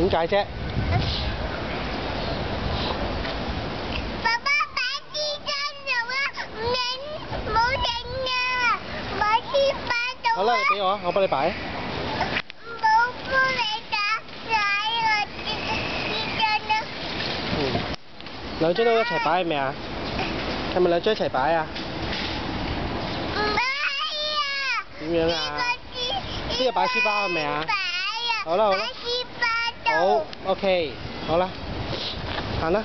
點解啫？爸爸擺支針度啦，唔影冇影啊！擺支擺度啦。好啦，你俾我，我幫你擺。冇幫你打仔啊！支針啦。兩張都一齊擺係咪啊？係咪兩張一齊擺啊？唔係啊！點樣啊？呢個擺書包係咪啊？好啦好啦。擺書包度。好 ，OK， 好啦，行啦。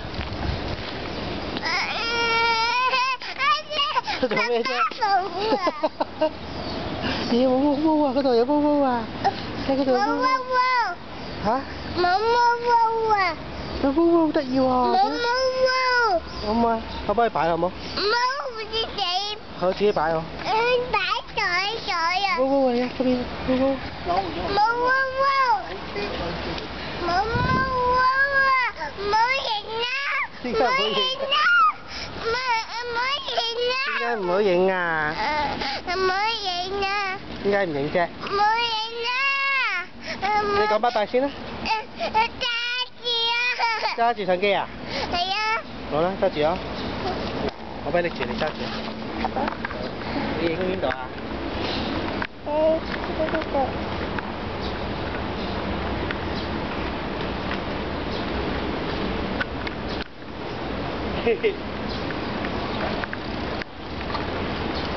做咩啫？咦，冇毛毛啊！嗰度有毛毛啊！睇嗰度有毛毛。嚇？冇毛毛啊！有毛毛好得意喎。冇毛毛。好唔好啊？我幫你擺好唔好？冇自己。好，自己擺好。擺袋啊！毛毛嚟啊！嗰邊毛毛。冇毛毛。冇毛毛啊！冇影啊！點解唔好影？點解唔好影啊？唔好影啊！點解唔影啫？唔好影啊！你講拜拜先啦。揸住相機啊？係啊。好啦，揸住啊！我俾你住，你揸住。你影邊度啊？呢度。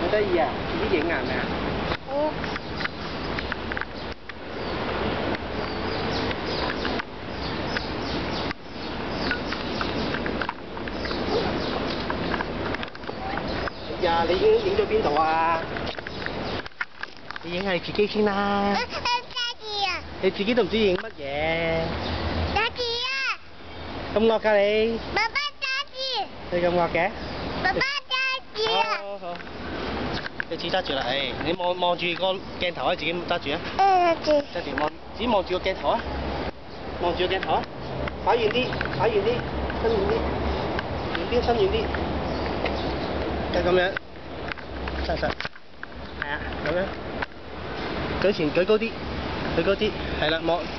好得意啊！自己影啊，係咪啊？呀！你影咗邊度啊？你影係自己先啦。揸住啊！你自己都唔知影乜嘢。揸住啊！咁惡㗎你？爸爸揸住。你咁惡嘅？爸爸揸住啊！好，你自己揸住啦，你望住個鏡頭啊，自己揸住啊。揸住。揸住自己望住個鏡頭啊，望住個鏡頭啊，擺遠啲，伸遠啲，伸遠啲，就咁樣，實，係啊，咁樣，舉高啲，係啦，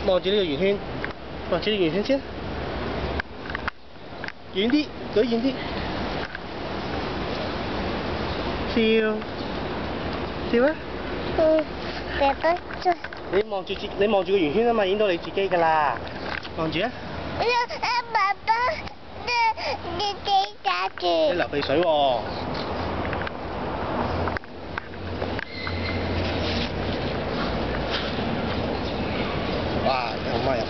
望住呢個圓圈，望住呢個圓圈先，遠啲，舉遠啲。笑啊！爸爸做。你望住個圓圈啊嘛，影到你自己噶啦，望住啊！爸爸，你自己揸住。你流鼻水喎！哇！好媽又噴。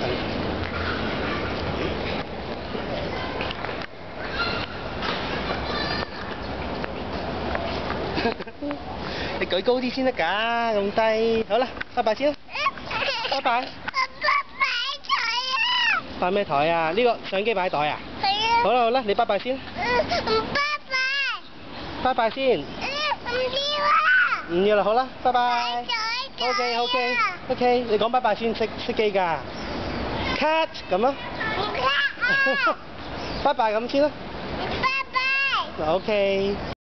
你舉高啲先得㗎，咁低。好啦，拜拜先啦。拜拜。爸爸擺台啊！擺咩台啊？呢個相機擺袋啊？係啊。好啦，你拜拜先。拜拜。拜拜先。唔要啊！唔要啦，好啦，拜拜。擺台。OK， 你講拜拜先，熄機㗎。Cut 咁啊。唔 cut 啊！拜拜咁先啦。拜拜。OK。